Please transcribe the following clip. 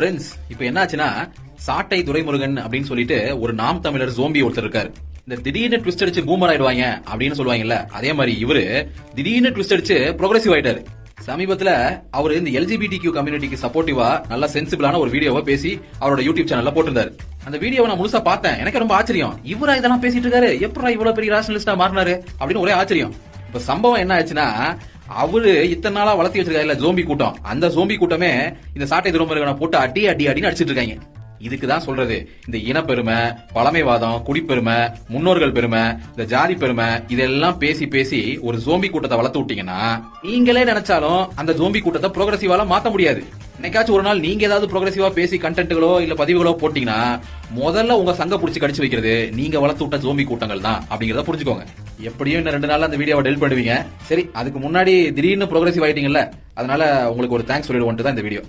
Friends, இப்போ என்னாச்சுன்னா சாட்டை துரைமுருகன் அப்படின்னு சொல்லிட்டு ஒரு நாம் தமிழர் ஜோம்பி ஒருத்தர் இருக்காரு. இந்த திடீர்னு ட்விஸ்ட் அடிச்சு பூமர் ஆயிடுவாங்க அப்படின்னு சொல்லுவாங்கல்ல, அதே மாதிரி இவரு திடீர்னு ட்விஸ்ட் அடிச்சு ப்ரோக்ரசிவ் ஆயிட்டாரு. சமீபத்துல அவரு இந்த எல்ஜிபிடிக்யூ கம்யூனிட்டிக்கு சப்போர்ட்டிவா நல்ல சென்சிபிளான ஒரு வீடியோவை பேசி அவரோட யூடியூப் சேனல்ல போட்டிருந்தாரு. அந்த வீடியோவை நான் முழுசா பார்த்தேன். எனக்கு ரொம்ப ஆச்சரியம். இவரா இதெல்லாம் பேசிட்டு இருக்காரு, எப்படா இவ்வளவு பெரிய ராஷனலிஸ்டா மாறினாரு அப்படின்னு ஒரே ஆச்சரியம். இப்ப சம்பவம் என்ன ஆச்சுன்னா, அவரு இத்தனை நாளா வளர்த்தி வச்சிருக்காரு ஜோம்பி கூட்டம், அந்த ஜோம்பி கூட்டமே இந்த சாட்டை துரைமுருகனை போட்டு அடி அடி அடின்னு அடிச்சிட்டு இருக்காங்க. இதுக்குதான் சொல்றது, இந்த இனப்பெருமை, பழமைவாதம், குடிப்பெருமை, முன்னோர்கள் பெருமை, இந்த ஜாதி பெருமை இதெல்லாம் பேசி பேசி ஒரு ஜோம்பி கூட்டத்தை வளர்த்து விட்டீங்கன்னா நீங்களே நினைச்சாலும் அந்த ஜோம்பி கூட்டத்தை ப்ரோக்ரசிவால மாத்த முடியாது. என்னைக்காச்சும் ஒரு நாள் நீங்க ஏதாவது ப்ரோக்ரசிவா பேசி கண்டென்ட்களோ இல்ல பதிவுகளோ போட்டீங்கன்னா முதல்ல உங்க சங்க புடிச்சு கடிச்சு வைக்கிறது நீங்க வளர்த்து விட்ட ஜோம்பி கூட்டங்கள் தான் அப்படிங்கறத புரிஞ்சுக்கோங்க. எப்படியும் இன்னும் 2 நாள்ல அந்த வீடியோவை டெலிட் பண்ணுவீங்க. சரி, அதுக்கு முன்னாடி திடீர்னு ப்ரோக்ரசிவ் ஆயிட்டீங்கல்ல, அதனால உங்களுக்கு ஒரு தேங்க்ஸ் சொல்லிடுவோம் தான் இந்த வீடியோ.